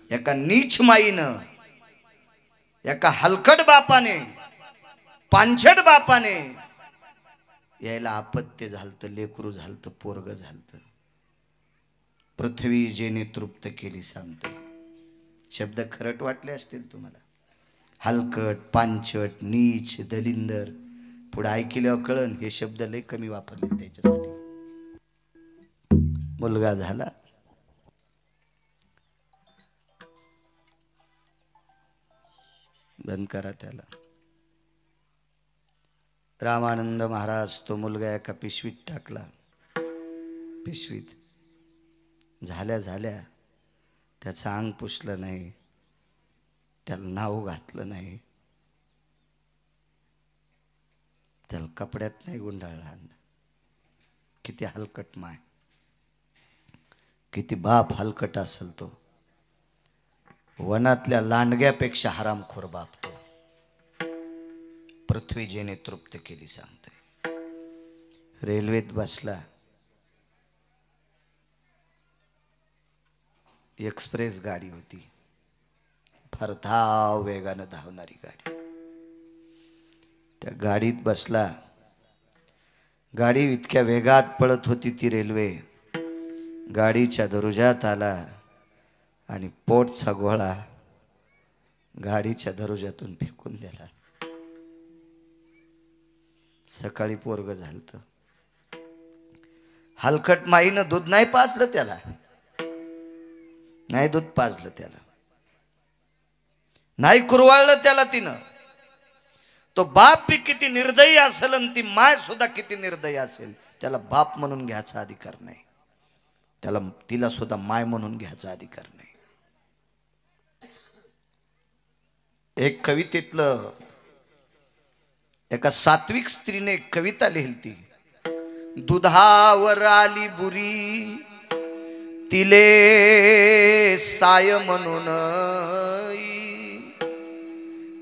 एका नीच माईनं, एका हलकट बापाने, पांचट बापाने यायला अपत्य झालतं, लेकरू झालतं, पोरग झालतं. पृथ्वी जेने तृप्त केली सांगतो. शब्द खरट वाटले असतील तुम्हाला. हलकट, पांचट, नीच, दलिंदर, पुढे ऐकल्यावर कळण हे शब्द लय कमी वापरले त्याच्यासाठी. मुलगा झाला, बंद करा त्याला. रामानंद महाराज तो मुलगा एका पिशवीत टाकला. पिशवीत झाल्या झाल्या त्याचं अंग पुसलं नाही, त्याला नाव घातलं नाही, त्याला कपड्यात नाही गुंडाळला. किती हलकट माय, किती बाप हलकट असेल तो. वनातल्या लांडग्यापेक्षा हरामखोर बाप तो. पृथ्वी जेने तृप्त केली सांगते. रेल्वेत बसला, एक्सप्रेस गाडी होती, फार धाव वेगानं धावणारी गाडी. त्या गाडीत बसला. गाडी इतक्या वेगात पळत होती ती रेल्वे. गाडीच्या दरुजात आला आणि पोटचा गोळा गाडीच्या दरुजातून फेकून दिला. सकाळी पोरग झालत. हलकट माईनं दूध नाही पाजलं त्याला, नाही दूध पाजलं त्याला, नाही कुरवाळलं त्याला तिनं. तो बाप बी किती निर्दयी असेल आणि ती माय सुद्धा किती निर्दयी असेल, त्याला बाप म्हणून घ्यायचा अधिकार नाही, त्याला तिला सुद्धा माय म्हणून घ्यायचा अधिकार नाही. एक कवितेतलं एका सात्विक स्त्रीने एक कविता लिहिली. दुधावर आली बुरी, तिले साय म्हणून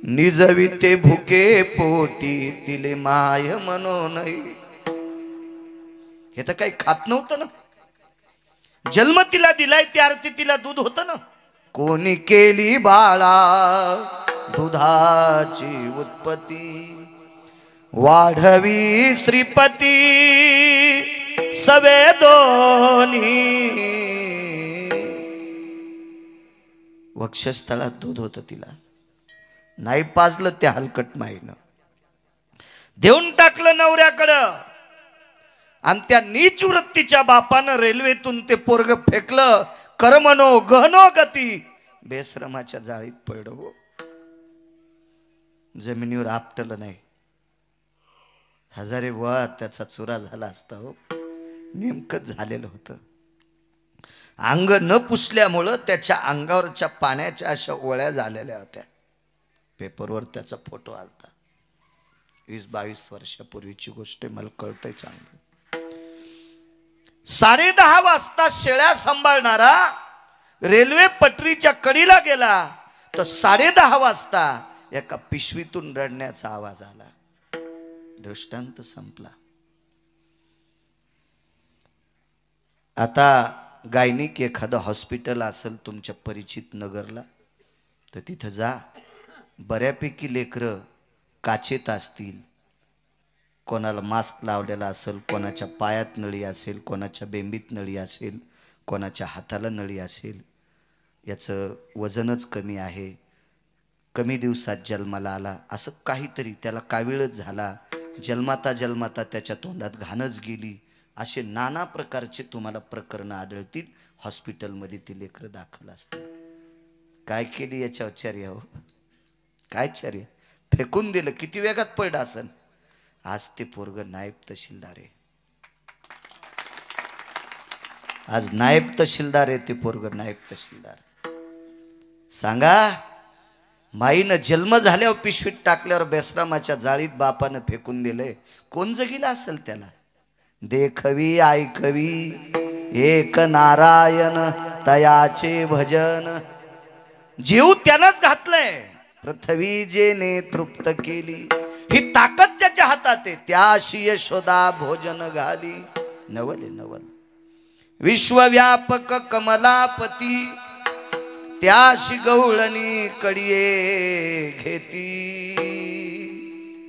निजविते भुके पोटी, तिले माय म्हणून. हे तर काही खात नव्हतं ना, जन्म तिला दिलाय त्या अर्थी तिला दूध होतं ना. कोणी केली बाळा दुधाची उत्पत्ती, वाढवी श्रीपती सवे दोन्ही. वक्षस्थळात दूध होतं तिला, नाही पाजलं त्या हलकट माईनं, देऊन टाकलं नवऱ्याकडं. आणि त्या नीच वृत्तीच्या बापानं रेल्वेतून ते पोरग फेकलं. कर्मनो गहनो गती, बेश्रमाच्या जाळीत पडलं हो. जमिनीवर आपटलं नाही. हजारे वा त्याचा चुरा झाला असता हो. नेमकंच झालेलं होतं. अंग न पुसल्यामुळं त्याच्या अंगावरच्या पाण्याच्या अशा ओळ्या झालेल्या होत्या. पेपरवर त्याचा फोटो आलता. 20-22 वर्षापूर्वीची गोष्ट आहे, मला कळतंय चांगलं. 10:30 वाजता शेळ्या सांभाळणारा रेल्वे पटरीच्या कडीला गेला तर 10:30 वाजता एका पिशवीतून रडण्याचा आवाज आला. दृष्टांत संपला. आता गायनिक एखादं हॉस्पिटल असेल तुमच्या परिचित नगरला तर तिथं जा. बऱ्यापैकी लेकरं काचेत असतील, कोणाला मास्क लावलेला असेल, कोणाच्या पायात नळी असेल, कोणाच्या बेंबीत नळी असेल, कोणाच्या हाताला नळी असेल. याचं वजनच कमी आहे, कमी दिवसात जन्माला आला, असं काहीतरी, त्याला कावीळच झाला, जन्माता जन्माता त्याच्या तोंडात घाणच गेली, असे नाना प्रकारचे तुम्हाला प्रकरणं आढळतील. हॉस्पिटलमध्ये ती लेकरं दाखल असतील. काय केली याच्यावर चर्या हो? काय चर्या? फेकून दिलं. किती वेगात पडलं असन. आज ते पोरग नायब तहसीलदार आहे. आज नायब तहसीलदार आहे ते पोरग, नायब तहसीलदार. सांगा, माईनं जन्म झाल्यावर पिशवीत टाकल्यावर बेश्रामाच्या जाळीत बापानं फेकून दिलंय. कोण जगीला असेल त्याला? देखवी ऐकवी एक नारायण तयाचे भजन. जीव त्यानंच घातलंय. पृथ्वी जेने तृप्त केली, ही ताकद ज्याच्या हातात आहे त्याशी यशोदा भोजन घाली. नवल नवल. विश्वव्यापक कमलापती त्याशी गवळणी कडिये घेती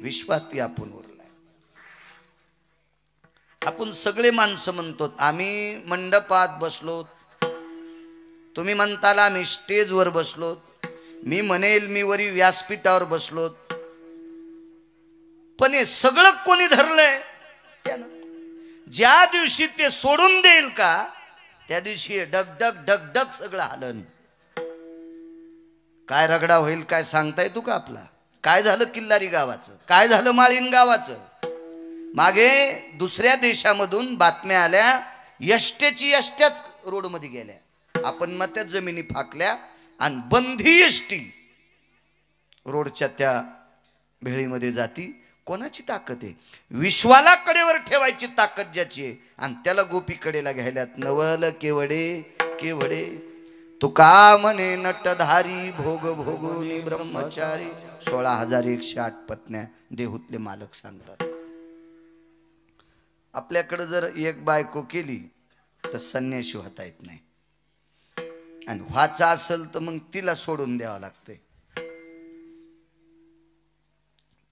विश्वात आपण उरलाय. आपण सगळे माणसं म्हणतो आम्ही मंडपात बसलो, तुम्ही म्हणताल आम्ही स्टेजवर बसलो, मी म्हणेल मी वरी व्यासपीठावर बसलो, पण हे सगळं कोणी धरलंय? त्यानं. ज्या दिवशी ते सोडून देईल का त्या दिवशी डगडग डगडग सगळं हलन. काय रगडा होईल काय सांगता येतो का आपला? काय झालं किल्लारी गावाचं, काय झालं माळीन गावाचं? मागे दुसऱ्या देशामधून बातम्या आल्या, यष्ट्याची यष्ट्याच रोडमध्ये गेल्या, आपण मग त्या जमिनी फाकल्या आणि बंधी यष्टी रोडच्या त्या भेळीमध्ये जाती. कोणाची ताकद आहे? विश्वाला कडेवर ठेवायची ताकद ज्याची आहे, आणि त्याला गोपी कडेला घ्यायल्यात. नवल केवडे केवडे तुका म्हणे नटधारी भोग भोगुनी ब्रह्मचारी. 16,108 पत्न्या देहूतले मालक सांगतात. आपल्याकडे जर एक बायको केली तर संन्याशी होता येत नाही, आणि व्हाचा असेल तर मग तिला सोडून द्यावं लागतंय,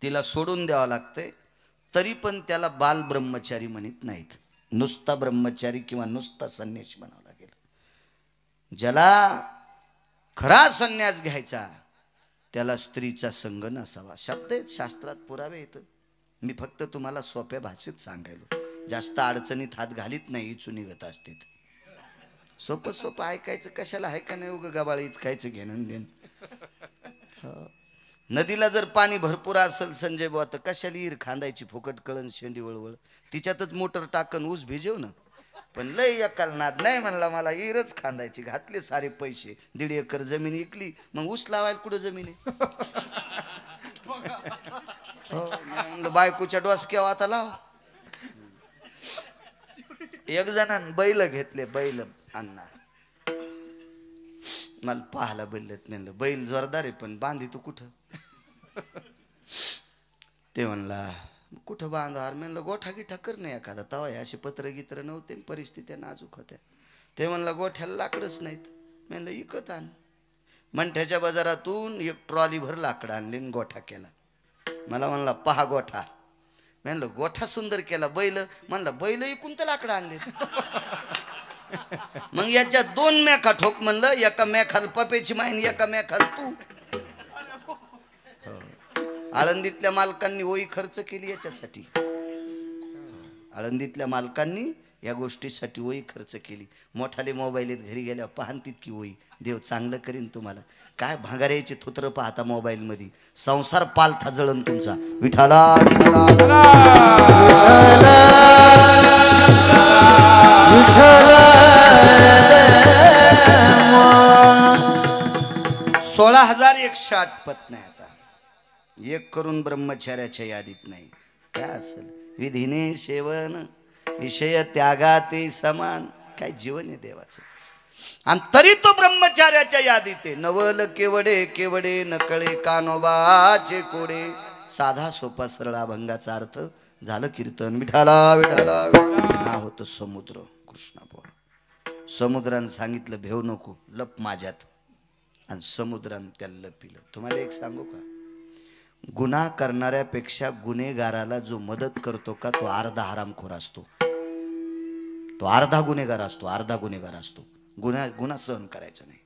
तिला सोडून द्यावं लागतंय. तरी पण त्याला बाल ब्रह्मचारी म्हणत नाहीत, नुसता ब्रह्मचारी किंवा नुसता संन्यासी म्हणावं लागेल. ज्याला खरा संन्यास घ्यायचा त्याला स्त्रीचा संग नसावा. शब्द आहेत, शास्त्रात पुरावे येतं. मी फक्त तुम्हाला सोप्या भाषेत सांगायलो, जास्त अडचणीत हात घालीत नाही, इचू निघत असते. सोपं सोपं ऐकायचं कशाला, आहे का नाही? उगं गबाळीच खायचं घेणं देण. नदीला जर पाणी भरपूर असेल संजय बुवा तर कशाला ईर खांदायची फुकट कळण शेंडी वळवळ, तिच्यातच मोटर टाकन ऊस भिजेव ना. पण लय एकाल नाद नाही म्हणला, मला ईरच खांदायची. घातले सारे पैसे, 1.5 एकर जमीन विकली, मग ऊस लावायला कुठं जमीन आहे? हो, बायकोच्या डोसक्यावर आता लाव. एक जणांनी बैल घेतले, बैल अण्णा मला पाहायला बैलत नाही. बैल जोरदार आहे पण बांधी तू कुठं? ते म्हणला कुठं बांधार? म्हणलं गोठा गिठा कर नाही एखादा. तवा असे पत्र गित्र नव्हते, परिस्थिती नाजूक होत्या. ते म्हणला गोठ्याला लाकडच नाहीत. म्हणलं इकत आण. मंठ्याच्या बाजारातून 1 ट्रॉली भर लाकडं आणली, गोठा केला. मला म्हणला पहा गोठा. म्हणलं गोठा सुंदर केला. बैल म्हणला बैल इकून तर लाकडं आणले. मग याच्या 2 मेखा ठोक म्हणलं, एका मेखाल पपेची माहिनी, एका मेखाल तू. आळंदीतल्या मालकांनी ओई खर्च केली याच्यासाठी. आळंदीतल्या मालकांनी या गोष्टीसाठी ओई खर्च केली. मोठाले मोबाईल आहेत, घरी गेल्या पाहन तितकी ओई. देव चांगलं करीन तुम्हाला. काय भांगाऱ्याचे थुत्र पाहता मोबाईल मध्ये, संसार पालथा जळण तुमचा. विठाला 16,108 पत्न्या. एक करून ब्रह्मचार्याच्या यादीत नाही. काय असेल विधीने सेवन, विषय त्यागाते समान. काय जीवन आहे देवाचं, आणि तरी तो ब्रह्मचार्याच्या यादीत आहे. नवल केवडे केवडे नकळे कानोबाचे कोडे. साधा सोपा सरळ अभंगाचा अर्थ झालं कीर्तन. विठाला विठाला. नाव होतं समुद्र. कृष्णा बुवा समुद्रानं सांगितलं भेव नको, लप माझ्यात, आणि समुद्रानं त्याला लपिलं. तुम्हाला एक सांगू का, गुन्हा करणाऱ्यापेक्षा गुन्हेगाराला जो मदत करतो का तो अर्धा हरामखोर असतो. तो अर्धा गुन्हेगार असतो, अर्धा गुन्हेगार असतो. गुन्हा सहन करायचा नाही.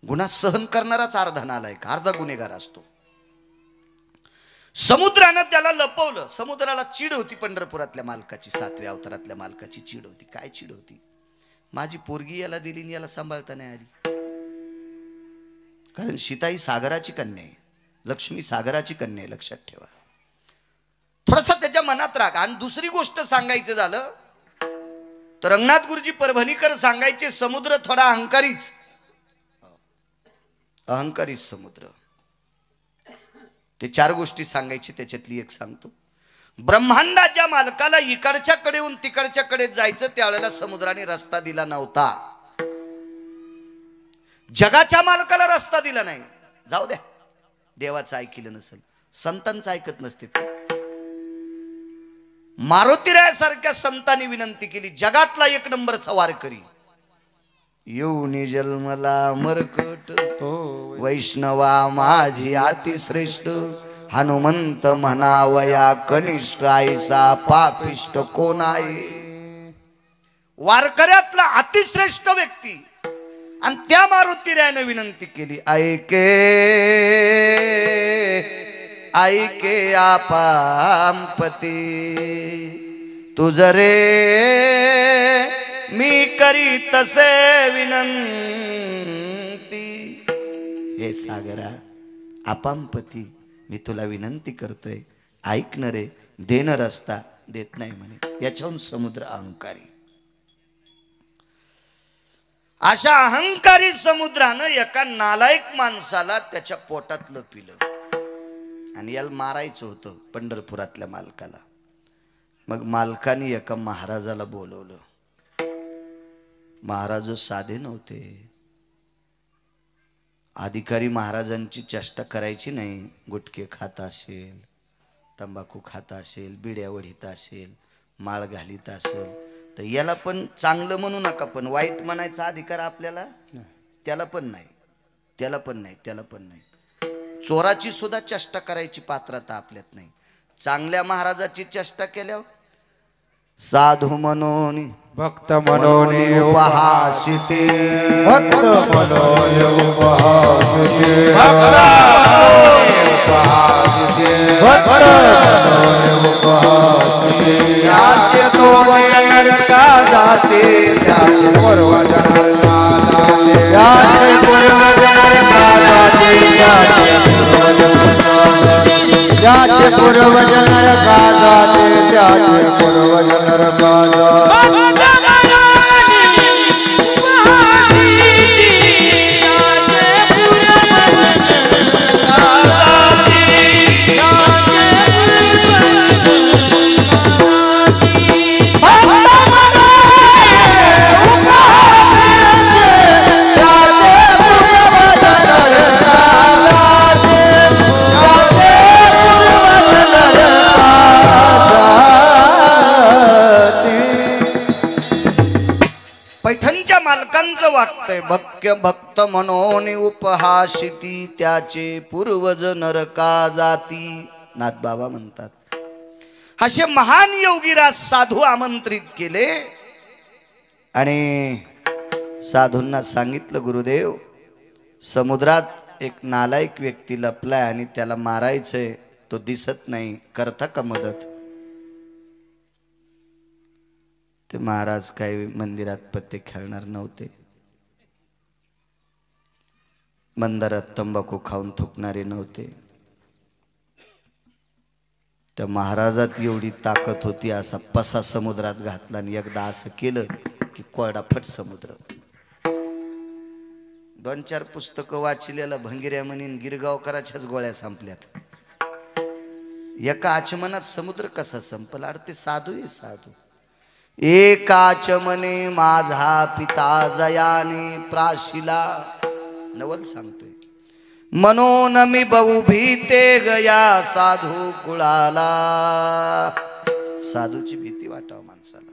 गुन्हा सहन करणाराच अर्धा नालायक, अर्धा गुन्हेगार असतो. समुद्रानं त्याला लपवलं. समुद्राला चीड होती पंढरपुरातल्या मालकाची, 7व्या अवतारातल्या मालकाची चीड होती. काय चीड होती? माझी पोरगी याला दिली आणि याला सांभाळता नाही आली. कारण सीता ही सागराची कन्या आहे, लक्ष्मी सागराची कन्या आहे, लक्षात ठेवा. थोडासा त्याच्या मनात राग. आणि दुसरी गोष्ट सांगायचं झालं तर रंगनाथ गुरुजी परभणीकर सांगायचे, समुद्र थोडा अहंकारीच, अहंकारीच समुद्र. ते 4 गोष्टी सांगायची, त्याच्यातली एक सांगतो. ब्रह्मांडाच्या मालकाला इकडच्या कडेहून तिकडच्या कडे जायचं, त्यावेळेला समुद्राने रस्ता दिला नव्हता. जगाच्या मालकाला रस्ता दिला नाही. जाऊ द्या, देवाचं ऐकलं नसेल, संतांचं ऐकत नसते. मारुतीरायासारख्या संतांनी विनंती केली, जगातला 1 नंबरचा वारकरी येऊनी जन्मला मरकट वैष्णवा माझी अतिश्रेष्ठ हनुमंत म्हणावया कनिष्ठ आईसा पापिष्ट कोण आहे. वारकऱ्यातला अतिश्रेष्ठ व्यक्ती आणि त्या मारुतीरायाने विनंती केली ऐके ऐके आपांपती तुझ रे मी करी तसे विनंती. हे सागरा आपांपती मी तुला विनंती करतोय ऐक न रे. देन रस्ता देत नाही म्हणे. याच्याहून समुद्र अहंकारी. अशा अहंकारी समुद्रानं एका नालायक माणसाला त्याच्या पोटात लपिलं आणि याला मारायचं होतं पंढरपुरातल्या मालकाला. मग मालकाने एका महाराजाला बोलवलं. महाराज साधे नव्हते. अधिकारी महाराजांची चेष्टा करायची नाही. गुटखे खात असेल, तंबाखू खात असेल, बिड्या वढीत असेल, माळ घालीत असेल तर याला पण चांगलं म्हणू नका, पण वाईट म्हणायचा अधिकार आपल्याला त्याला पण नाही, त्याला पण नाही, त्याला पण नाही. चोराची सुद्धा चेष्टा करायची पात्रता आपल्यात नाही. चांगल्या महाराजाची चेष्टा केल्यावर साधू म्हणून भक्त म्हणून उपहासिते भक्त म्हणून उपहासिते त्याचे तो नरका जाते त्याचे पूर्व नरका जाते त्याचे पूर्व नरका जाते त्याचे पूर्व नरका जाते त्याचे पूर्व नरका जाते. पैठणच्या मालकांचं वागतंय भक्य भक्त म्हणून उपहासिती त्याचे पूर्वज नरका जाती. नाथबाबा म्हणतात असे महान योगीराज साधू आमंत्रित केले आणि साधूंना सांगितलं गुरुदेव समुद्रात एक नालायक व्यक्ती लपलाय आणि त्याला मारायचंय, तो दिसत नाही, करता का मदत. ते महाराज काही मंदिरात पत्ते खेळणार नव्हते, मंदिरात तंबाखू खाऊन थुकणारे नव्हते. त्या महाराजात एवढी ताकद होती असा पसा समुद्रात घातला आणि एकदा असं केलं की कोरडाफट समुद्र. 2-4 पुस्तकं वाचलेला भंगिऱ्या म्हणीन गिरगावकराच्याच गोळ्या संपल्यात. एका आचमनात समुद्र कसा संपला. अरे ते साधू आहे साधू. एकाच मने माझा पिता जयाने प्राशिला नवल सांगतोय. मनोन मी बहु भीते गया साधू कुळाला. साधूची भीती वाटाव माणसाला.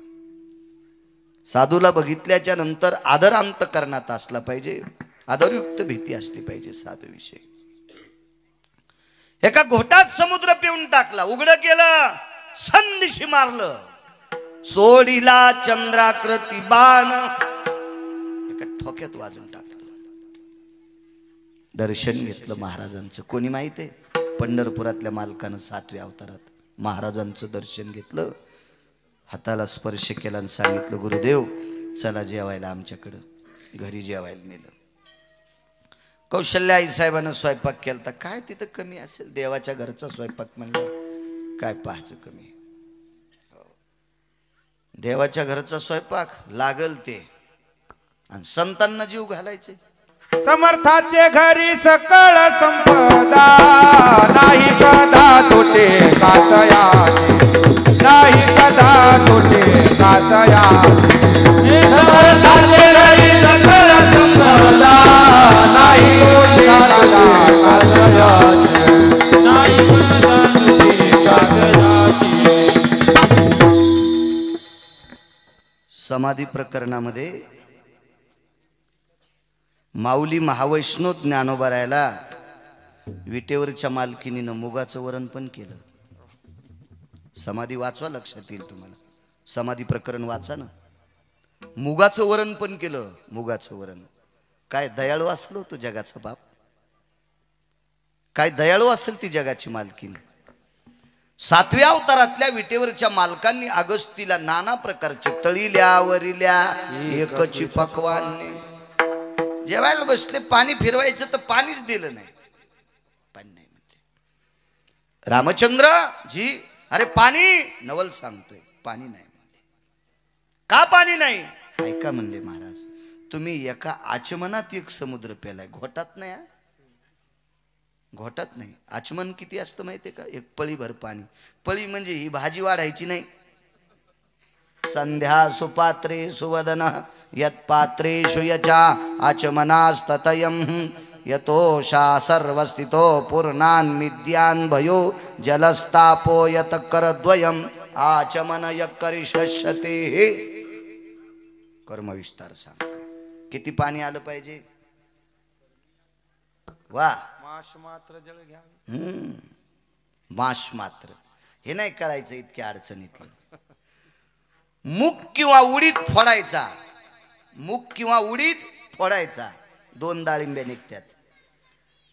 साधूला बघितल्याच्या नंतर आदर अंतकरणात असला पाहिजे, आदरयुक्त भीती असली पाहिजे साधूविषयी. एका घोटात समुद्र पिऊन टाकला, उघडं केलं, संदिशी मारलं, सोडीला चंद्राकृती बाण एका ठोक्यात वाजून टाकलं. दर्शन घेतलं महाराजांचं. कोणी माहित आहे? पंढरपुरातल्या मालकानं 7व्या अवतारात महाराजांचं दर्शन घेतलं, हाताला स्पर्श केला आणि सांगितलं गुरुदेव चला जेवायला आमच्याकडं. घरी जेवायला नेलं. कौशल्या आई साहेबांना स्वयंपाक केला. काय तिथं कमी असेल? देवाच्या घरचा स्वयंपाक म्हणलं काय पाहायचं कमी. देवाच्या घरचा स्वयंपाक लागल ते आणि संतांना जीव घालायचे. समर्थाचे घरी सकळ संपदा नाही कदा तोटे काचया नाही कदा तोटे काचया. समर्थाचे घरी सकळ संपदा नाही कदा काचया नाही कदा तोटे काचयाची. समाधी प्रकरणामध्ये माऊली महावैष्णव ज्ञानोबरायला विटेवरच्या मालकीनीनं मुगाचं वरण पण केलं. समाधी वाचवा, लक्षात येईल तुम्हाला. समाधी प्रकरण वाचा ना. मुगाचं वरण पण केलं. मुगाचं वरण. काय दयाळू असलो होतो जगाचा बाप. काय दयाळू असेल ती जगाची मालकीन. 7व्या अवतारातल्या विटेवरच्या मालकांनी अगस्तीला नाना प्रकारचे तळील्या वरिल्या एकची पकवान जेवायला बसले. पाणी फिरवायचं तर पाणीच दिलं नाही. पाणी नाही म्हणले. रामचंद्र जी, अरे पाणी. नवल सांगतोय पाणी नाही म्हणले. का पाणी नाही? ऐका म्हणले महाराज, तुम्ही एका आचमनात एक समुद्र पेलाय. घोटात नाही. घोटात नाही. आचमन किती असतं माहितीये का? एक पळीभर पाणी. पळी म्हणजे ही भाजी वाढायची नाही. संध्या सुपात्रे सुवदन यत्पात्रेषु यचा आचमनास्ततयं यतोषा सर्वस्थितो पूर्णान् मिद्यान् भयो जलस्तापो यत करद्वयम् आचमन यकरिष्यते. कर्मविस्तार सांग. किती पाणी आलं पाहिजे? वा. माश मात्र जळ घ्यावे. माश मात्र हे नाही करायचं इतक्या अडचणीतलं. मूग किंवा उडीद फोडायचा. मूग किंवा उडीद फोडायचा. 2 डाळिंब्या निघतात.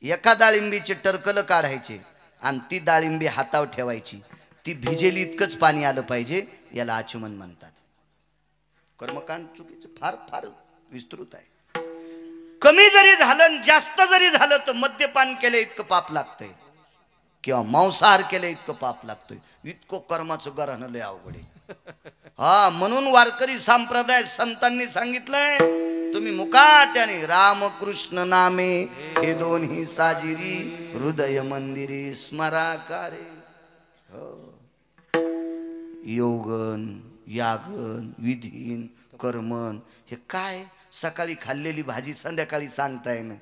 एका डाळिंबीचे टरकल काढायचे आणि ती डाळिंबी हातावर ठेवायची. ती भिजेली इतकंच पाणी आलं पाहिजे. याला आचमन म्हणतात. कर्मकांड चुकीचं फार फार विस्तृत आहे. कमी जरी झालं जास्त जरी झालं तर मद्यपान केलं इतकं पाप लागतंय किंवा मांसाहार केलं इतकं पाप लागतोय. इतकं कर्माचं गरहणं लय अवघड आहे. हा, म्हणून वारकरी संप्रदाय संतांनी सांगितलंय, तुम्ही मुकाट्याने रामकृष्ण नामे हे दोन्ही साजिरी हृदय मंदिरी स्मराकारे. योगन यागन विधीन कर्मन हे काय? सकाळी खाल्लेली भाजी संध्याकाळी सांगताय ना.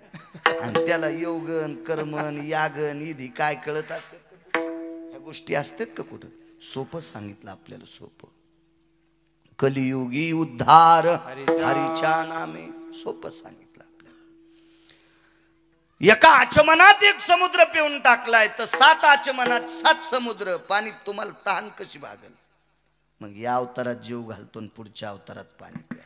आणि त्याला योगन कर्मन यागन विधी काय कळत असते? ह्या गोष्टी असतात का कुठं? सोपं सांगितलं आपल्याला. सोपं. कलियुगी उद्धार हरीच्या नामे. सोपं सांगितलं आपल्याला. एका आचमनात एक समुद्र पिऊन टाकलाय तर 7 आचमनात 7 समुद्र. पाणी तुम्हाला तहान कशी भागल? मग या अवतारात जीव घालतो आणि पुढच्या अवतारात पाणी प्या.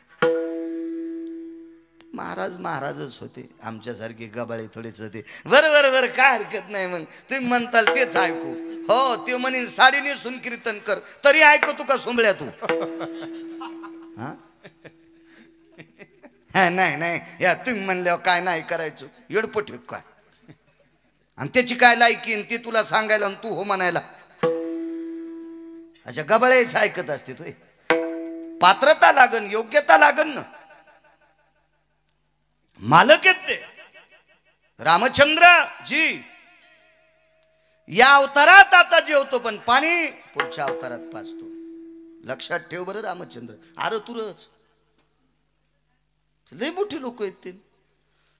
महाराज महाराजच होते. आमच्यासारखे गबाळे थोडेच होते. बरं काय हरकत नाही. मग तुम्ही म्हणताल तेच ऐकू. हो, ते म्हणे साडी नेसून कीर्तन कर तरी ऐकतो का सोंबळ्या तू? नाही या तुम्ही म्हणल्यावर काय नाही करायचं? येडपट काय? आणि त्याची काय लायकी ते तुला सांगायला आणि तू हो म्हणायला? अशा गबाळेच ऐकत असते तुय. पात्रता लागन, योग्यता लागन ना. मालक आहेत ते रामचंद्र जी. या अवतारात आता जेवतो पण पाणी पुढच्या अवतारात पाजतो. लक्षात ठेव बरं रामचंद्र. अरे तुरच लय मोठी लोक आहेत ते.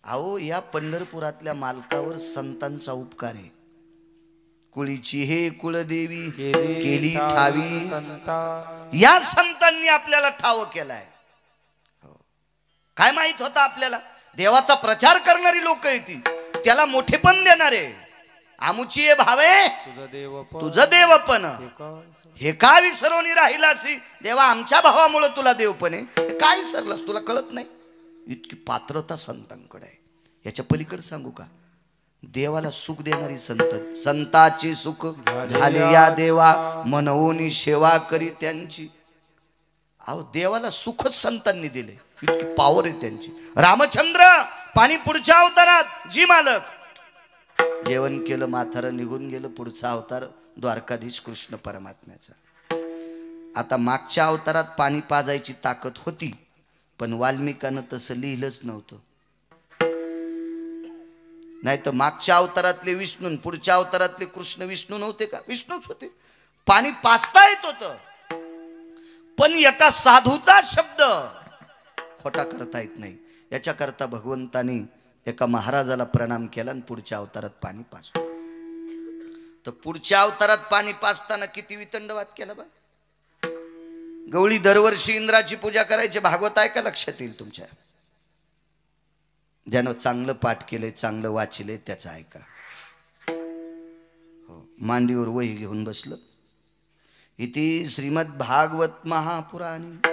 अहो, या पंढरपुरातल्या मालकावर संतांचा उपकार आहे. कुळीची हे कुळदेवी केली ठावी. या संतांनी आपल्याला ठाव केलाय. काय माहित होतं आपल्याला? देवाचा प्रचार करणारी लोक येतील त्याला मोठेपण देणारे. आमुची ये भावे तुझं देवपण हे का विसरवणी राहिलासी? देवा आमच्या भावामुळे तुला देवपण आहे. काय विसरलास? तुला कळत नाही? इतकी पात्रता संतांकडे आहे. याच्या पलीकडे सांगू का? देवाला सुख देणारी संत. संताचे सुख झाले या देवा मनवून सेवा करी त्यांची. अहो, देवाला सुखच संतांनी दिले. इतकी पावर आहे त्यांची. रामचंद्र पाणी पुढच्या अवतारात जी मालक. जेवण केलं, माथारं निघून गेलं. पुढचा अवतार द्वारकाधीश कृष्ण परमात्म्याचा. आता मागच्या अवतारात पाणी पाजायची ताकद होती पण वाल्मिकानं तसं लिहिलंच नव्हतं. नाही तर मागच्या अवतारातले विष्णू पुढच्या अवतारातले कृष्ण विष्णू नव्हते का? विष्णूच होते. पाणी पाजता येत होतं पण एका साधूचा शब्द खोटा करता येत नाही. याच्याकरता भगवंतानी एका महाराजाला प्रणाम केला आणि पुढच्या अवतारात पाणी पाजतो. तर पुढच्या अवतारात पाणी पाजताना किती वितंडवाद केला बा. गवळी दरवर्षी इंद्राची पूजा करायची. भागवत आहे का? लक्षात येईल तुमच्या. ज्यानं चांगलं पाठ केलंय, चांगलं वाचलंय त्याचं ऐका. हो, मांडीवर वही घेऊन बसलं. इति श्रीमद भागवत महापुराणी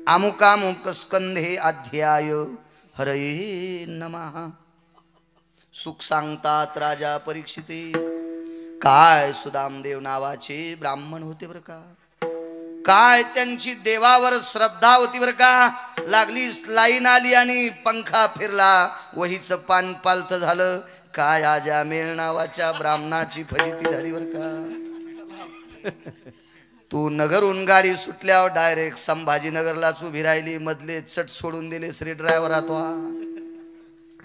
अमुकामुक स्कंधे अध्याय हरये नमः. सुख सांगतात राजा परीक्षिते, काय सुदामदेव नावाचे ब्राह्मण होते बर का. काय त्यांची देवावर श्रद्धा होती बर का. लागली लाईन आली आणि पंखा फिरला, वहीचं पान पालत झालं. काय आजामेळ नावाच्या ब्राह्मणाची फजिती झाली बर का. तू नगरहून गाडी सुटल्यावर डायरेक्ट संभाजीनगरलाच उभी राहिली, मधले चट सोडून दिले श्री ड्रायव्हर तो.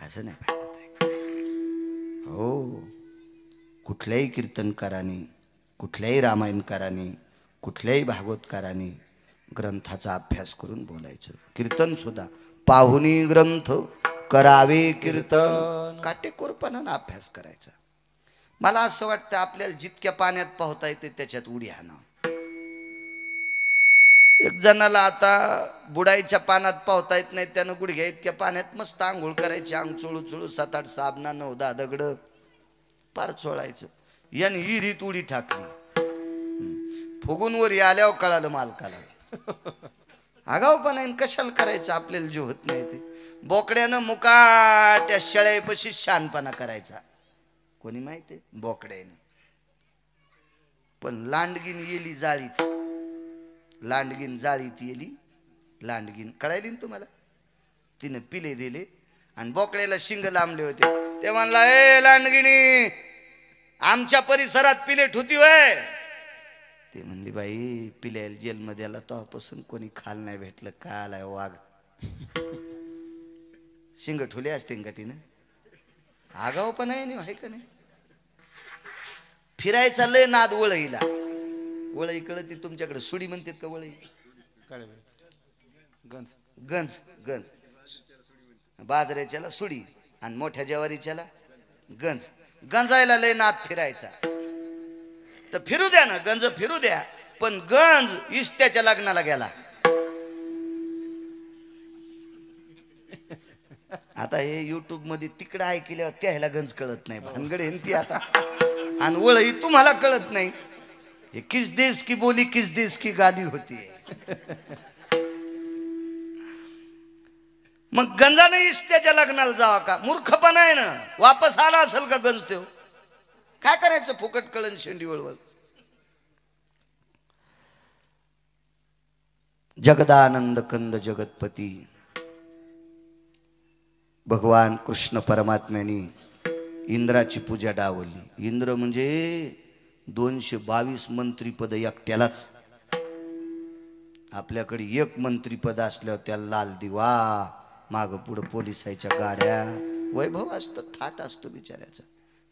असं नाही पाहिजे. हो, कुठल्याही कीर्तनकाराने, कुठल्याही रामायणकाराने, कुठल्याही भागवतकाराने ग्रंथाचा अभ्यास करून बोलायचं. कीर्तन सुद्धा पाहुणी ग्रंथ करावे कीर्तन, काटेकोरपणानं अभ्यास करायचा. मला असं वाटतं आपल्याला जितक्या पाण्यात पोहता येते त्याच्यात उडी हाणा. एक जणाला आता बुडायच्या पाण्यात पोहता येत नाही, त्यानं गुडघ्या इतक्या पाण्यात मस्त आंघोळ करायची, अंग चोळू चोळू 7-8 साबणा 9-10 दगड पार चोळायचं. याने हिरीत उडी टाकली, फुगून वरी आल्यावर कळालं मालकाला. आगाव पण कशाला करायचं, आपल्याला जे होत नाही ते. बोकड्यानं मुकाट्या शेळ्यापाशी शहाणपणा करायचा. कोणी माहिती बोकड्याने. पण लांडगीन येली जाळीत, लांडगीन जाळीत येली. लांडगीन कळायली ना तुम्हाला. तिने पिले दिले आणि बोकड्याला शिंग लांबले होते. ते म्हणला, ए लांडगिनी, आमच्या परिसरात पिले ठुती होय. ते म्हणली, बाई पिल्याला जेलमध्ये आला तेव्हापासून कोणी खाल नाही भेटलं. का आलाय वाघ. शिंग ठुले असते का तिनं. आगाव पण आहे का नाही. फिरायचा लय नाद वळईला. वळई कळती तुमच्याकडे, सुडी म्हणतात का वळई. गंज गंज गंज. बाजऱ्याच्याला सुडी आणि मोठ्या ज्वारीच्याला गंज. गंजायला लय नाद फिरायचा. तर फिरू द्या ना, गंज फिरू द्या. पण गंज इष्ट्याच्या लग्नाला गेला. आता हे युट्यूब मध्ये तिकडं ऐकल्यावर त्याला गंज कळत नाही. भानगड ती आता. आणि वळई तुम्हाला कळत नाही. हे किस देश की बोली किस देश की गाली होती. मग गंजाने इष्ट्याच्या लग्नाला जावा का. मूर्खपणा आहे ना. वापस आला असेल का गंज तो. काय करायचं फुकट कळण शेंडी वळवळ. जगदानंद कंद जगतपती भगवान कृष्ण परमात्म्याने इंद्राची पूजा डावली. इंद्र म्हणजे 222 मंत्रीपद एकट्यालाच. आपल्याकडे एक मंत्रीपद असल्यावर त्याला लाल दिवा, माग पुढं पोलिसाच्या गाड्या, वैभव असतं, थाट असतो बिचाऱ्याचा.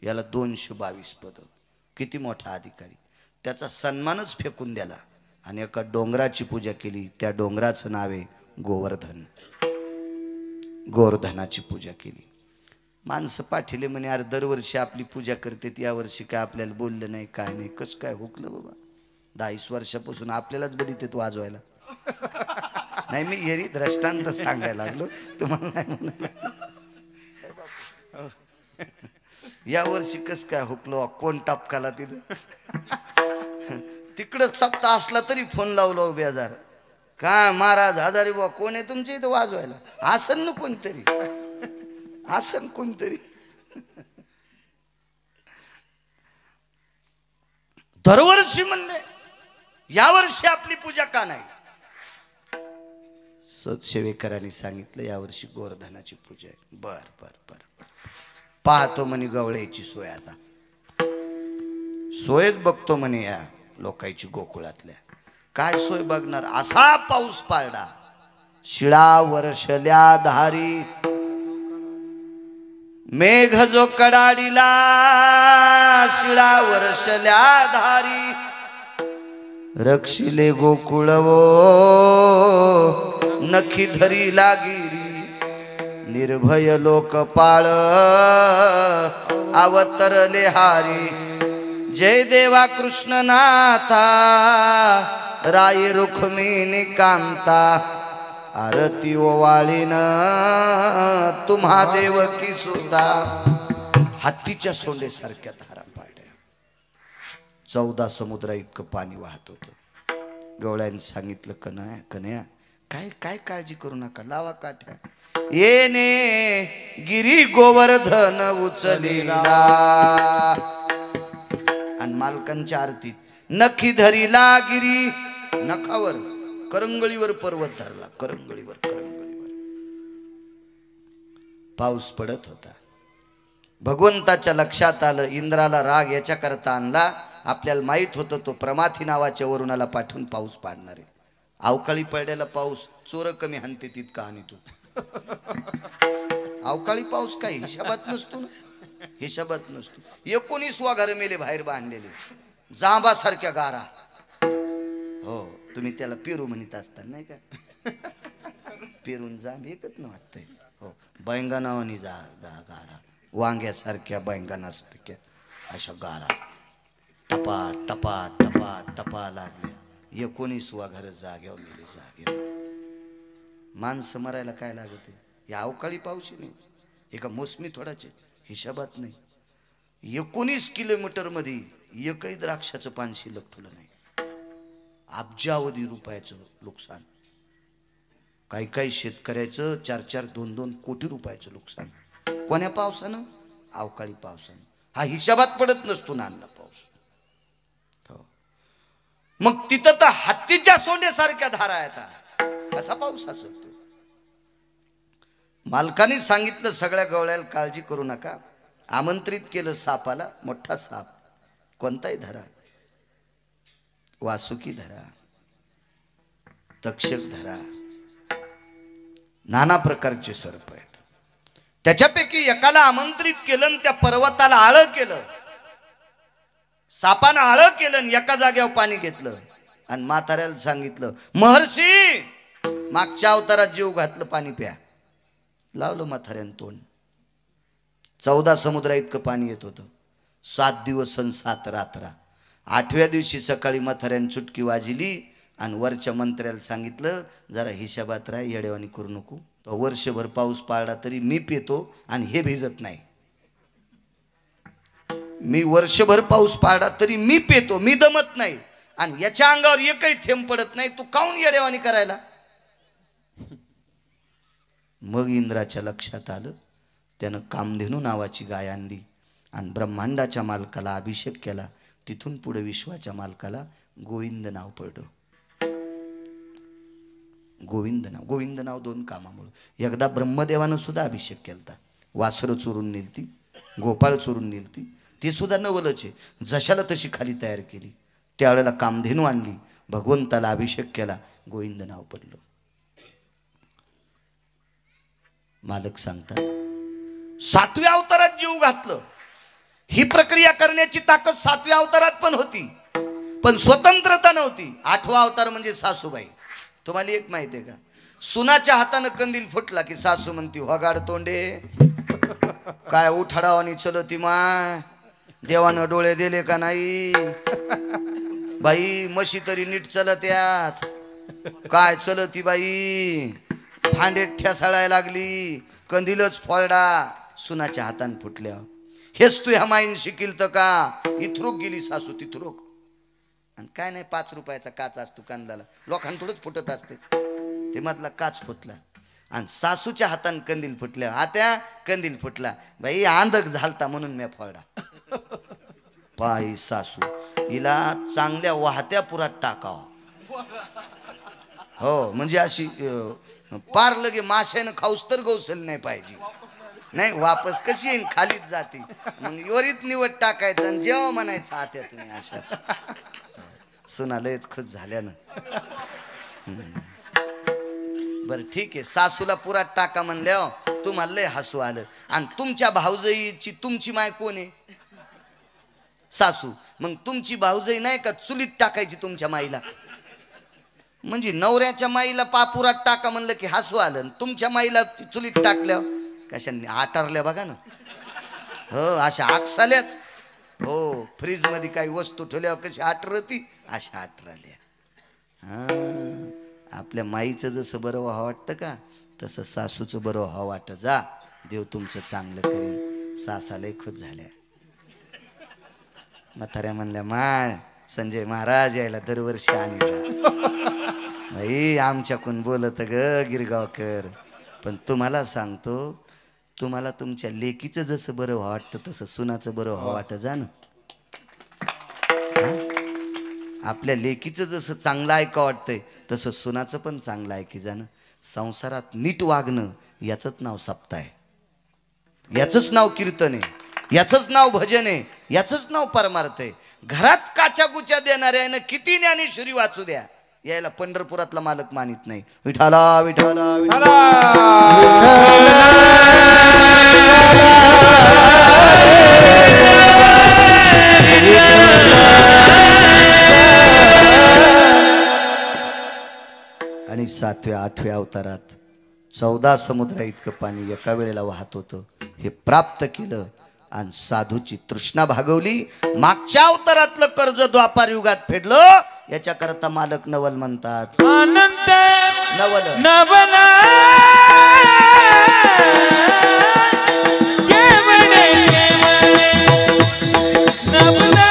याला 222 पद. किती मोठा अधिकारी. त्याचा सन्मानच फेकून द्याला. आणि एका डोंगराची पूजा केली. त्या डोंगराचं नाव आहे गोवर्धन. गोवर्धनाची पूजा केली. माणसं पाठीले म्हणे, अरे दरवर्षी आपली पूजा करते, या वर्षी काय आपल्याला बोललं नाही, काय नाही. कसं काय हुकलं बाबा. 10-20 वर्षापासून आपल्यालाच बलितेत वाजवायला. नाही, मी हेरी दृष्टांत सांगायला लागलो तुम्हाला, नाही म्हणाला. या वर्षी कस काय हुकलो, कोण टापकाला तिथं. तिकडं सप्ताह असला तरी फोन लावलो बेजार. काय महाराज हजारी बुवा कोण आहे तुमच्या इथं वाजवायला. आसन ना कोणतरी, आसन कोणतरी. दरवर्षी म्हणले, यावर्षी आपली पूजा का नाही. सेवेकरांनी सांगितलं यावर्षी गोवर्धनाची पूजा आहे. बर बर बर बर. पाहतो म्हणे गवळ्याची सोय. आता सोयच बघतो म्हणे या लोकांची गोकुळातल्या. काय सोय बघणार. असा पाऊस पाडला, शिळा वर्षल्या धारी. मेघ जो कडाडीला, शिळा वर्षल्या धारी. रक्षिले गोकुळवो, नखी धरी लागिरी. निर्भय लोकपाळ, अवतरले हारी. जय देवा कृष्णनाथा, राय रुक्मिणी कांता. आरती ओवाळीन तुम्हा देवकी सुद्धा हत्तीच्या सोंडेसारख्या धारा पाडल्या. 14 समुद्रा इतकं पाणी वाहत होतं. गवळ्याने सांगितलं, कन्या काय काय काळजी करू नका, लावा काठ्या. येणे गिरी गोवर्धन उचलिला. आणि मालकांच्या आरतीत नखी धरिला गिरी, नखावर करंगळीवर पर्वत धरला. करंगळीवर पाऊस पडत होता. भगवंताच्या लक्षात आलं, इंद्राला राग याच्या करता आणला. आपल्याला माहित होतं तो प्रमाथी नावाच्या वरुणाला पाठवून पाऊस पाडणार आहे. अवकाळी पडलेला पाऊस चोर कमी हाणते तितका आणि तू. अवकाळी पाऊस काही हिशोबात नसतो ना, हिशोबात नसतो. 19 घर मेले बाहेर बांधलेले, जांबा सारख्या गारा. हो, तुम्ही त्याला पेरू म्हणत असता नाही का? पेरून जांब एकच न वाटतंय. हो, बैंगनावानी गारा, वांग्यासारख्या बैंगनासारख्या अशा गारा टपा टपा टपा टपा लागल्या. 19 घर जाग्यावर मेले. जाग्यावर माणसं मरायला काय लागत आहे? या अवकाळी पाऊस नाही, एका मोसमी थोडाचे हिशोबात नाही. 19 किलोमीटर मध्ये एकही द्राक्षाचं पान शिल्लक ठेवलं नाही. अब्जावधी रुपयाचं नुकसान. काही काही शेतकऱ्याचं 4-4, 2-2 कोटी रुपयाचं नुकसान. कोण्या पावसानं? अवकाळी पावसानं. हा हिशोबात पडत नसतो ना अण्णा पाऊस. हो, मग तिथं तर हत्तीच्या सोंडेसारख्या धारा येतात. कसा पाऊस असेल तो? मालकाने सांगितलं सगळ्या गवळ्याला काळजी करू नका. आमंत्रित केलं सापाला. मोठा साप, कोणताही धरा, वासुकी धरा, तक्षक धरा, नाना प्रकारचे सर्प आहेत. त्याच्यापैकी एकाला आमंत्रित केलं आणि त्या पर्वताला आळं केलं. सापानं आळं केलं आणि एका जागेवर पाणी घेतलं आणि म्हाताऱ्याला सांगितलं, महर्षी मागच्या अवतारात जीव घातलं, पाणी प्या. लावलं म्हाताऱ्यानं तोंड. 14 समुद्रा इतकं पाणी येत होतं. 7 दिवस आणि 7 रात्र. 8व्या दिवशी सकाळी म्हाताऱ्यानं चुटकी वाजली आणि वरच्या मंत्र्याला सांगितलं, जरा हिशोबात राह, येडेवानी करू नको. तो वर्षभर पाऊस पाळला तरी मी पेतो आणि हे भिजत नाही. मी वर्षभर पाऊस पाळला तरी मी पेतो, मी दमत नाही, आणि याच्या अंगावर एकही थेंब पडत नाही. तू काऊन येडेवानी करायला? मग इंद्राच्या लक्षात आलं. त्यानं कामधेनू नावाची गाय आणली आणि ब्रह्मांडाच्या मालकाला अभिषेक केला. तिथून पुढे विश्वाच्या मालकाला गोविंद नाव पडलं. गोविंद नाव 2 कामामुळे. एकदा ब्रह्मदेवानं सुद्धा अभिषेक केलता. वासरं चोरून नेलती, गोपाळ चोरून नेलती, ते सुद्धा नवलच आहे. जशाला तशी खाली तयार केली. त्यावेळेला कामधेनू आणली, भगवंताला अभिषेक केला, गोविंद नाव पडलं. मालक सांगतात 7व्या अवतारात जीव घातलं. ही प्रक्रिया करण्याची ताकद 7व्या अवतारात पण होती, पण स्वतंत्रता नव्हती. 8वा अवतार म्हणजे सासूबाई. तुम्हाला एक माहिती आहे का? सुनाच्या हातानं कंदील फुटला की सासू म्हणती, होगाड तोंडे, काय उठाडावानी चलती माय, देवानं डोळे दिले का नाही बाई, म्हशी तरी नीट चलत यात, काय चलती बाई, भांडेत ठेसाळायला लागली, कंदीलच फोडा. सुनाच्या हातान फुटल्या. हेच तू ह्या माईन शिकील तर का? इथरूक गेली सासू तिथरूक. आणि काय नाही, 5 रुपयाचा काच असतो कांदाला, लोकांकडूनच फुटत असते. ते मधला काच फुटला आणि सासूच्या हातान कंदील फुटल्या. आत्या कंदील फुटला बाई, आंधक झालता म्हणून मी फोडा. पाय सासू, हिला चांगल्या वाहत्या पुरात टाकावा. हो, म्हणजे अशी पार लगे माशानं खाऊस तर गौसल नाही पाहिजे. नाही, वापस कशी येईन, खालीच जाते. मग वरीत निवड टाकायचं आणि जेव्हा म्हणायचं आत्या तुम्ही अशाच. सुनालयच खुश झाल्यानं. बरं ठीक आहे, सासूला पुरात टाका म्हणल्या, तुम्हाला लय हसू आलं. आणि तुमच्या भाऊजाईची तुमची माय कोण आहे? सासू. मग तुमची भाऊजाई नाही का चुलीत टाकायची तुमच्या माईला? म्हणजे नवऱ्याच्या माईला पापुरात टाका म्हणलं की हसू आलं, तुमच्या माईला चुलीत टाकल्या कशाने आटारल्या बघा ना. हो, अशा आकसाल्याच. हो, फ्रीज मध्ये काही वस्तू ठेवल्यावर कशी आटरती, अशा आटरल्या. हा, आपल्या माईचं जसं बरं व्हावं वाटतं का तसं सासूचं बरं व्हावं वाटतं. जा, देव तुमचं चांगलं करेल. सासालाही खुश झाल्या. म्हाताऱ्या म्हणल्या, माय संजय महाराज यायला दरवर्षी आणि भाई आमच्याकडून बोलत ग गिरगावकर, पण तुम्हाला सांगतो, तुम्हाला तुमच्या लेकीचं जसं बरं व्हावं वाटतं तसं सुनाचं बरं व्हावं वाटतं. जा ना, आपल्या लेकीचं जसं चांगलं ऐका वाटतंय तसं सुनाचं पण चांगलं ऐकी जाणं. संसारात नीट वागणं याचंच नाव सप्ताह आहे, याचंच नाव कीर्तन आहे, याचंच नाव भजन आहे, याचंच नाव परमार्थ आहे. घरात काच्या गुच्या देणाऱ्यानं किती ज्ञानेश्वरी वाचू द्या, यायला पंढरपुरातला मालक मानित नाही. विठाला विठाला आणि 7व्या 8व्या अवतारात 14 समुद्र इतकं पाणी एका वेळेला वाहत होतं. हे प्राप्त केलं आणि साधूची तृष्णा भागवली. मागच्या अवतारातलं कर्ज द्वापार युगात फेडलं. याच्या करता मालक नवल म्हणतात. अनंत नवल नवला केवळे नवला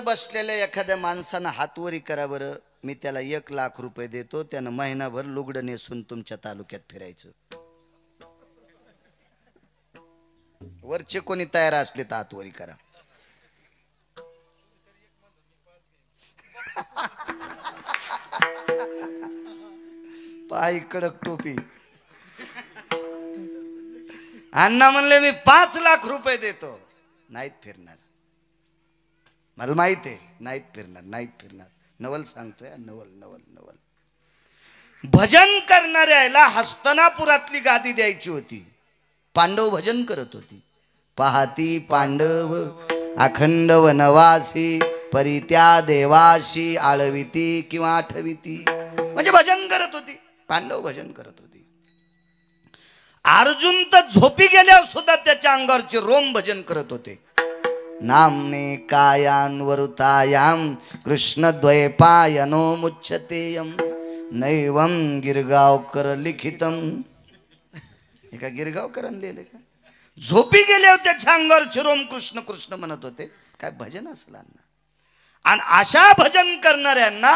बसलेल्या एखाद्या माणसानं हातवरी करा बरं, मी त्याला 1,00,000 रुपये देतो. त्यानं महिनाभर लुगडं नेसून तुमच्या तालुक्यात फिरायचं. वरचे कोणी तयार असले तर हातवरी करा. पाय कडक टोपी. अण्णा म्हणले मी 5,00,000 रुपये देतो. नाहीत फिरणार, मला माहित आहे. नाहीत फिरणार, नाहीत फिरणार. नवल सांगतोय, नवल नवल नवल. भजन करणाऱ्याला हस्तनापुरातली गादी द्यायची होती. पांडव भजन करत होती. पाहती पांडव अखंड वनवासी, परित्या देवाशी आळविती किंवा आठविती. म्हणजे भजन करत होती. पांडव भजन करत होती. अर्जुन तर झोपी गेल्यावर सुद्धा त्याच्या अंगावरचे रोम भजन करत होते. नामने कायान वरुतायाम कृष्ण द्वैपायनो मुच्छतेयम नैवम गिरगावकर लिखितम. एका गिरगावकरांनी लिहिले का? झोपी गेल्यावर त्याच्या अंगावर चिरोम कृष्ण कृष्ण म्हणत होते. काय भजन असलं ना. आणि अशा भजन करणाऱ्यांना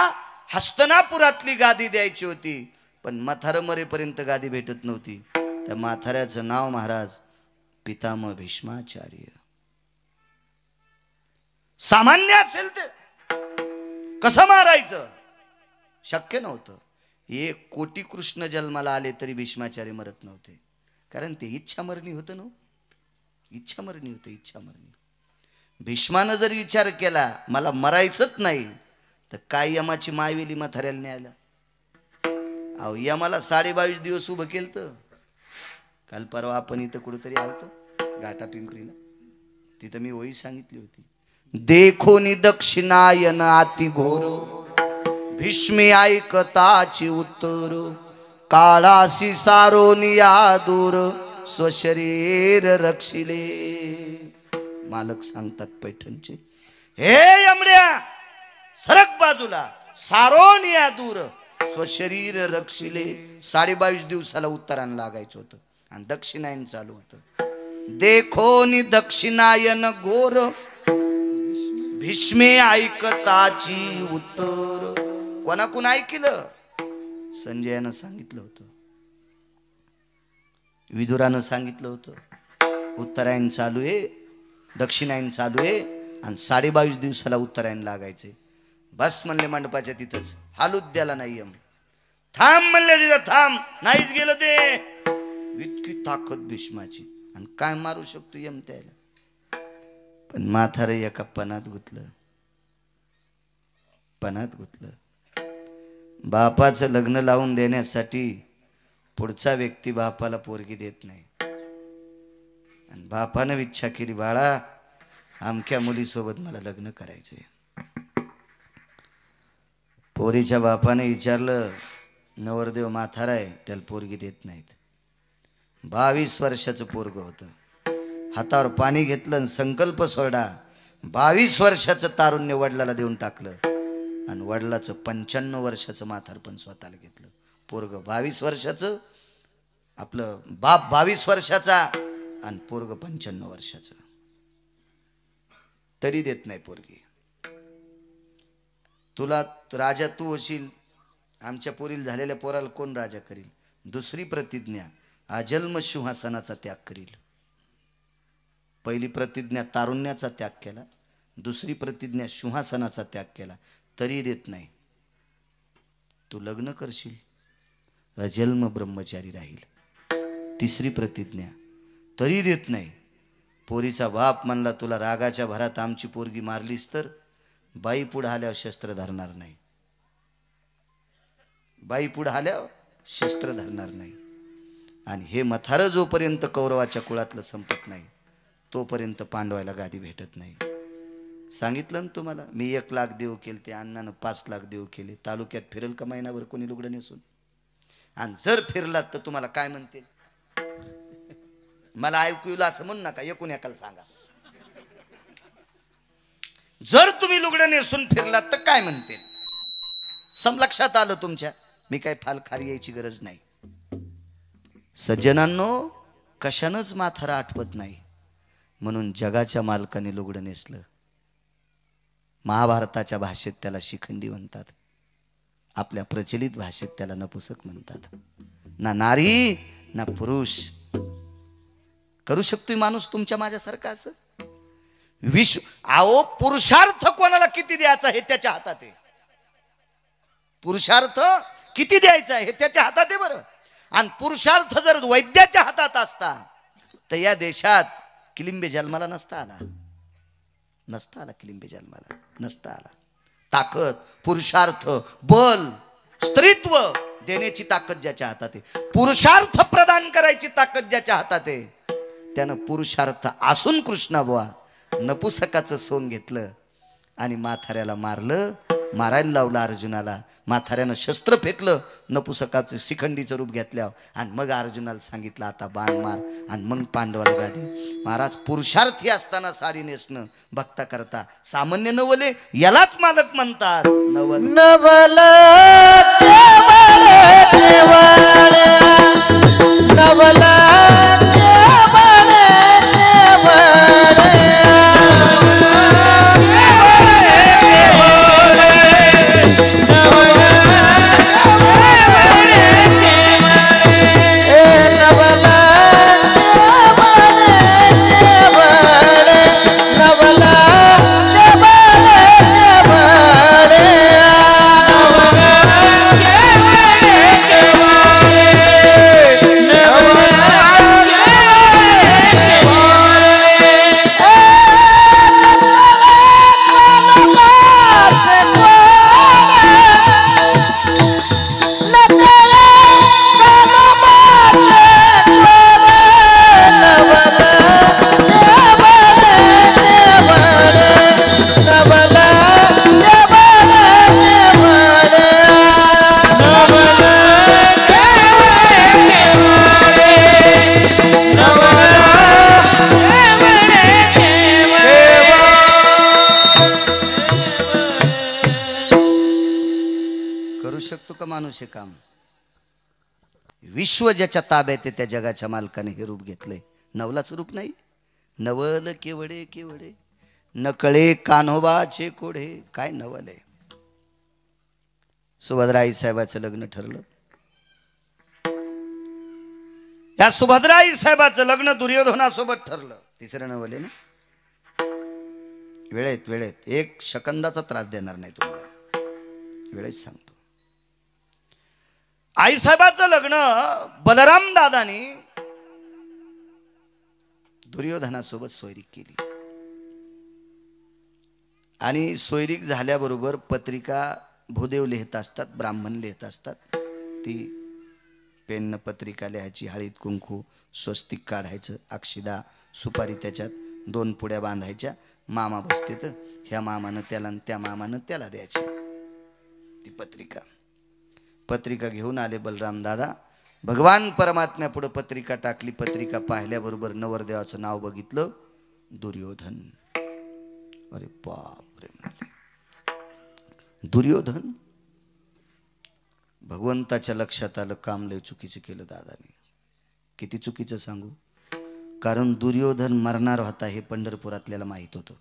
हस्तनापुरातली गादी द्यायची होती. पण म्हातारं मरेपर्यंत गादी भेटत नव्हती. त्या म्हाताऱ्याचं नाव महाराज पितामह भीष्माचार्य. सामान्य असेल ते कसं मारायचं शक्य नव्हतं. 1,00,00,000 कृष्ण जन्माला आले तरी भीष्माचार्य मरत नव्हते. कारण ते इच्छामरणी होतं ना. इच्छामरणी होतं, इच्छामरणी. भीष्मानं जर विचार केला मला मरायचंच नाही तर काय यमाची मायवेली म्हाताऱ्याला न्यायला. अहो यमाला 22.5 दिवस उभं केलं. तर काल परवा आपण इथं कुठंतरी आलतो घाटा पिंपरीला, तिथं मी ओळी सांगितली होती. देखो नि दक्षिणायन अति घोर भीष्मे ऐकताची उत्तर काळासी सारोनिया दूर स्वशरीर रक्षिले. मालक सांगतात पैठणचे, हे यमड्या सरक बाजूला, सारोनिया दूर स्वशरीर रक्षिले. 22.5 दिवसाला उत्तरायण लागायचं होतं आणि दक्षिणायन चालू होतं. देखो नि दक्षिणायन घोर भीष्मे ऐकताची उत्तर. कोणाकून ऐकलं? संजयानं सांगितलं होतं, विदुरानं सांगितलं होतं उत्तरायण चालू आहे, दक्षिणायन चालू आहे आणि 22.5 दिवसाला उत्तरायण लागायचे. बस म्हणले मंडपाच्या तिथंच, हालूच द्याला नाही यम. थांब म्हणले तिथं, थांब. नाहीच गेलं ते. इतकी ताकद भीष्माची, आणि काय मारू शकतो यम त्याला. पण म्हातारं एका पणात गुतलं. बापाचं लग्न लावून देण्यासाठी पुढचा व्यक्ती बापाला पोरगी देत नाही, आणि बापानं इच्छा केली, बाळा अमक्या मुलीसोबत मला लग्न करायचंय. पोरीच्या बापाने विचारलं, नवरदेव म्हातारा आहे त्याला पोरगी देत नाहीत. 22 वर्षाचं पोरग होतं. हातावर पाणी घेतलं आणि संकल्प सोडा. 22 वर्षाचं तारुण्य वडिलाला देऊन टाकलं आणि वडिलाचं 95 वर्षाचं म्हातारपण स्वतःला घेतलं. पोरग 22 वर्षाचं, आपलं बाप 22 वर्षाचा आणि पोरग 95 वर्षाचं. तरी देत नाही पोरगी. तुला राजा तू होशील, आमच्या पोरील झालेल्या पोराला कोण राजा करील? दुसरी प्रतिज्ञा, अजन्म सिंहासनाचा त्याग करील. पहिली प्रतिज्ञा तारुण्याचा त्याग केला, दुसरी प्रतिज्ञा सिंहासनाचा त्याग केला, तरी देत नाही. तू लग्न करशील, अजन्म ब्रह्मचारी राहील. तिसरी प्रतिज्ञा, तरी देत नाही. पोरीचा बाप म्हणला, तुला रागाच्या भरात आमची पोरगी मारलीस तर बाई पुढे आल्यावर शस्त्र धरणार नाही. बाई पुढे आल्यावर शस्त्र धरणार नाही. आणि हे मथार जोपर्यंत कौरवाच्या कुळातलं संपत नाही तोपर्यंत पांडवायला गादी भेटत नाही. सांगितलं ना तुम्हाला, मी 1 लाख देऊ केले, ते अण्णानं 5 लाख देऊ केले. तालुक्यात फिरेल का महिनाभर कोणी लुगडं नेसून? आणि जर फिरलात तर तुम्हाला काय म्हणतील? मला ऐकू येईल असं म्हणू नका, एकूण एकाला सांगा. जर तुम्ही लुगडं नेसून फिरलात तर काय म्हणतील? लक्षात आलं तुमच्या? मी काय फाल खाली यायची गरज नाही. सज्जनांनो, कशानंच म्हातारा आठवत नाही म्हणून जगाच्या मालकाने लुगडं नेसलं. महाभारताच्या भाषेत त्याला शिखंडी म्हणतात, आपल्या प्रचलित भाषेत त्याला नपुसक म्हणतात. ना नारी ना पुरुष करू शकतोय माणूस तुमच्या माझ्यासारखा असं विश्व. आओ, पुरुषार्थ कोणाला किती द्यायचा हे त्याच्या हातात आहे. पुरुषार्थ किती द्यायचा हे त्याच्या हातात आहे बरं. आणि पुरुषार्थ जर वैद्याच्या हातात असता तर या देशात किलिंबे जन्माला नसता आला. किलिंबे जन्माला नसता आला. ताकद, पुरुषार्थ, बल, स्त्रीत्व देण्याची ताकद ज्याच्या हातात आहे, पुरुषार्थ प्रदान करायची ताकद ज्याच्या हातात आहे, त्यानं पुरुषार्थ असून कृष्णा बुवा नपुसकाचं सोंग घेतलं आणि माथाऱ्याला मारलं. मारायला लावलं अर्जुनाला. माथाऱ्यानं शस्त्र फेकलं, नपुसकाचं शिखंडीचं रूप घेतल्यावर, आणि मग अर्जुनाला सांगितलं आता बाण मार, आणि मग पांडवाला गादी. महाराज, पुरुषार्थी असताना साडी नेसणं भक्ता करता सामान्य नवले, यालाच मालक म्हणतात. नवल Yeah. माणूस आहे काम. विश्व ज्याच्या ताब्यात आहे त्या जगाच्या मालकाने हे रूप घेतलंय. नवलाच रूप नाही. नवल केवडे केवडे नकळे कान्होबाचे कोढे. काय नवल आहे. सुभद्रा आई साहेबाचं लग्न ठरलं. या सुभद्रा आई साहेबाचं लग्न दुर्योधनासोबत ठरलं. तिसरं नवल आहे ना. वेळेत वेळेत एक सेकंदाचा त्रास देणार नाही तुम्हाला. वेळेत सांगतो. आईसाहेबाचं लग्न बलराम दादानी दुर्योधनासोबत सोयरीक केली. आणि सोयरीक झाल्याबरोबर पत्रिका भूदेव लिहित असतात, ब्राह्मण लिहित असतात. ती पेननं पत्रिका लिहायची, हळीत कुंकू स्वस्तिक काढायचं, अक्षिदा सुपारी त्याच्यात 2 पुड्या बांधायच्या. मामा बसते तर ह्या मामानं त्याला आणि त्या मामानं त्याला द्यायची ती पत्रिका. पत्रिका घेऊन आले बलराम दादा. भगवान परमात्म्या पुढे पत्रिका टाकली. पत्रिका पाहिल्याबरोबर नवरदेवाचं नाव बघितलं, दुर्योधन. अरे बाप रे म्हणले, दुर्योधन. भगवंताच्या लक्षात आलं काम लय चुकीचं केलं दादाने. किती चुकीचं सांगू. कारण दुर्योधन मरणार होता हे पंढरपुरातल्याला माहित होतं.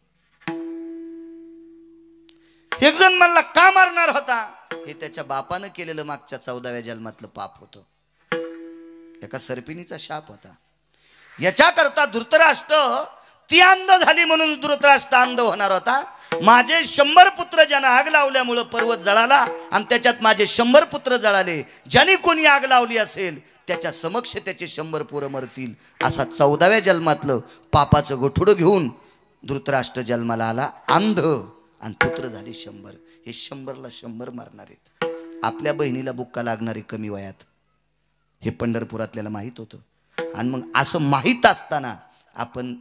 एक जण म्हणला का मरणार होता. हे त्याच्या बापानं केलेलं मागच्या 14व्या जन्मातलं पाप होतं. एका सर्पिणीचा शाप होता. याच्याकरता धृतराष्ट्र ती अंध झाली म्हणून धृतराष्ट्र अंध होणार होता. माझे 100 पुत्र ज्यांना आग लावल्यामुळं पर्वत जळाला आणि त्याच्यात माझे 100 पुत्र जळाले. ज्याने कोणी आग लावली असेल त्याच्या समक्ष त्याचे 100 पोरं मरतील. असा 14व्या जन्मातलं पापाचं गोठुडं घेऊन धृतराष्ट्र जन्माला आला अंध आणि पुत्र झाले 100. हे 100ला 100 मारणार आहेत. आपल्या बहिणीला बुक्का लागणारे कमी वयात हे पंढरपुरातल्याला माहित होतं. आणि मग असं माहीत असताना आपण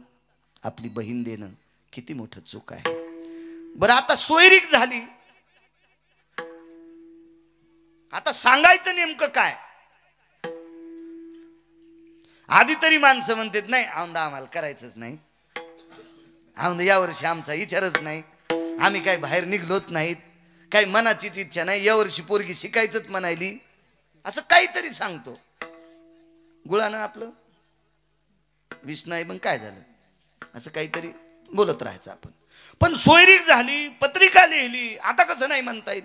आपली बहीण देणं किती मोठं चूक आहे. बरं आता सोयरीक झाली. आता सांगायचं नेमकं काय. आधी तरी माणसं म्हणतात नाही औंदा आम्हाला करायचंच नाही. औंदा यावर्षी आमचा विचारच नाही. आम्ही काय बाहेर निघलोत नाहीत. काही मनाचीच इच्छा नाही. यावर्षी पोरगी शिकायचंच म्हणायली. असं काहीतरी सांगतो. गुळानं आपलं विष नाही मग काय झालं. असं काहीतरी बोलत राहायचं आपण. पण सोयरीक झाली, पत्रिका लिहिली. आता कसं नाही म्हणता येईल.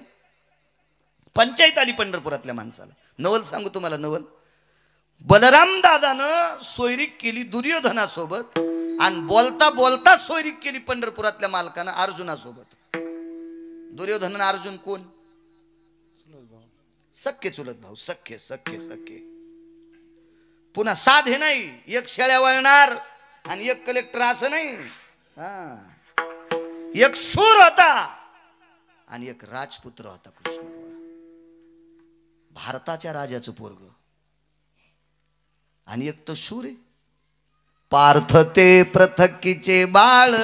पंचायत आली पंढरपुरातल्या माणसाला. नवल सांगू तुम्हाला नवल. बलराम दादानं सोयरीक केली दुर्योधनासोबत आणि बोलता बोलता सोयरीक केली पंढरपुरातल्या मालकानं अर्जुनासोबत. दुर्योधन अर्जुन कोण. सख्खे चुलत भाऊ. सख्खे सख्खे सख्खे. पुन्हा साधे नाही. एक शेळ्या वळणार आणि एक कलेक्टर असं नाही. एक शूर होता आणि एक राजपुत्र होता कृष्ण. भारताच्या राजाचं पोरग आणि एक तो शूर आहे. पार्थ ते पृथकीचे बाळ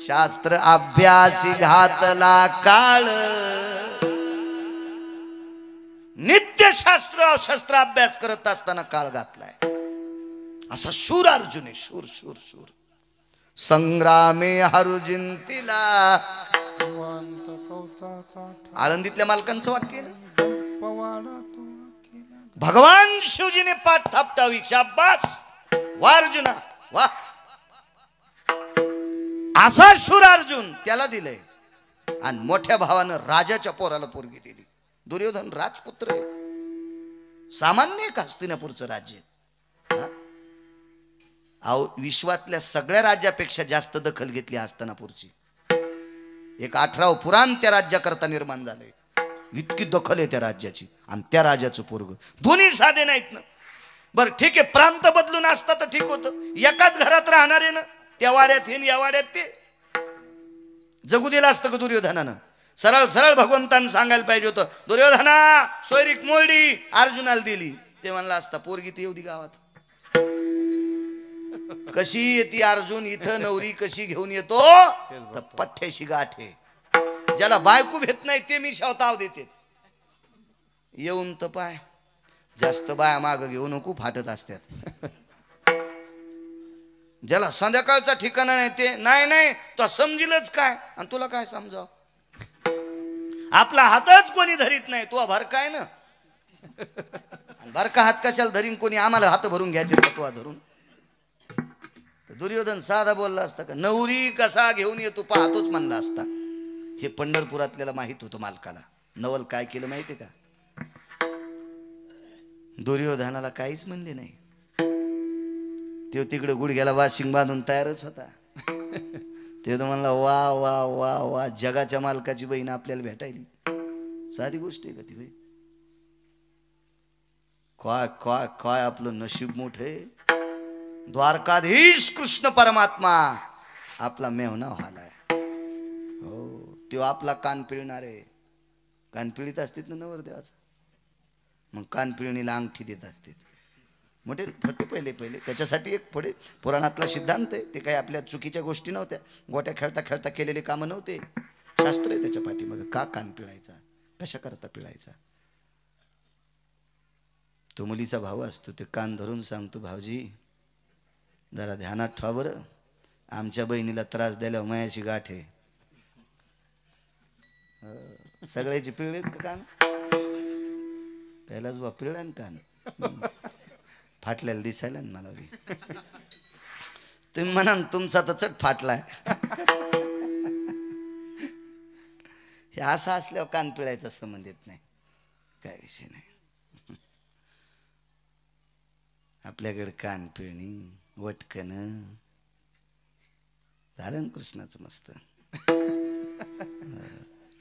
शास्त्र अभ्यासी घातला काळ. नित्य शस्त्र अभ्यास करत असताना काळ घातलाय. असा शूर अर्जुन आहे. शूर शूर शूर. संग्रामे हरुजिंतीला. आळंदीतल्या मालकांचं वाक्य भगवान शिवजीने पाठ थापटावी. शाबास वा अर्जुना वा. असा शूर अर्जुन त्याला दिलंय. आणि मोठ्या भावानं राजाच्या पोराला पोरगी दिली. दुर्योधन राजपुत्र आहे. सामान्य एक हस्तिनापूरचं राज्य. विश्वातल्या सगळ्या राज्यापेक्षा जास्त दखल घेतली हस्तिनापूरची. एक 18 पुराण त्या राज्याकरता निर्माण झाले. इतकी दखल आहे त्या राज्याची. आणि त्या राजाचं पोरग. दोन्ही साधे नाहीत ना. बरं ठीक आहे प्रांत बदलून असता तर ठीक होतं. एकाच घरात राहणारे ना. त्या वाड्यात हे या वाड्यात ते. जगू दिलं असतं का दुर्योधनानं. सरळ सरळ भगवंतानं सांगायला पाहिजे होतं दुर्योधना सोयरीक मोडली अर्जुनाला दिली. ते म्हणला असता पोरगी ती एवढी गावात. कशी येते अर्जुन इथं नवरी कशी घेऊन येतो तर पठ्ठ्याशी गाठे. ज्याला बायको भेट नाही ते मी शावताव देते. येऊन तर पाय. जास्त बाया माग घेऊ नको फाटत असतात. ज्याला संध्याकाळचा ठिकाणा नाही ते नाही नाही तो समजीलच काय आणि तुला काय समजाव. आपला हातच कोणी धरीत नाही, तो भरकाय ना. भरका हात कशाला धरीन कोणी, आम्हाला हात भरून घ्यायचे का तो धरून. दुर्योधन साधा बोलला असता का, नवरी कसा घेऊन येतो पाहतोच म्हणला असता. हे पंढरपुरातल्याला माहित होतं मालकाला. नवल काय केलं माहितीये का, दुर्योधनाला काहीच म्हणले नाही. तो तिकडे गुडघ्याला वाशिंग बांधून तयारच होता. ते तर म्हणला वा वा वा वा, जगाच्या मालकाची बहीण आपल्याला भेटायली. साधी गोष्ट आहे का ती भाई. काय काय काय आपलं नशीब मोठ आहे. द्वारकाधीश कृष्ण परमात्मा आपला मेहना व्हालाय. हो, तो आपला कान पिळणार आहे. कान पिळीत असतील ना नवरदेवाचा, मग कान पिळणीला अंगठी देत असते मोठे फटे. पहिले त्याच्यासाठी एक पुढे पुराणातला सिद्धांत आहे. ते काही आपल्या चुकीच्या गोष्टी नव्हत्या. गोट्या खेळता खेळता केलेले कामं नव्हते. शास्त्र आहे त्याच्या पाठीमागं. का कान पिळायचा, कशा करता पिळायचा. तो मुलीचा भाऊ असतो, ते कान धरून सांगतो, भाऊजी जरा ध्यानात ठेवा बरं, आमच्या बहिणीला त्रास द्यायला मायाची गाठ आहे. सगळ्याची पिळलेत का कान, पहिलाच बा पिळला ना कान. फाटल्याला दिसायला ना मला बी. तुम्ही म्हणा तुमचा तर चट फाटलाय. हे असं असल्यावर कान पिळायचा संबंध येत नाही, काय विषय नाही. आपल्याकडे कान पिळणी, वटकन झालं ना कृष्णाचं मस्त.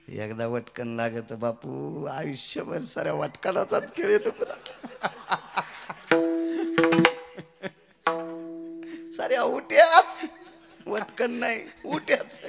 एकदा वटकन लागत बापू, आयुष्यभर साऱ्या वटकनाचाच खेळ येतो. साऱ्या उट्याच, वटकन नाही उट्याच.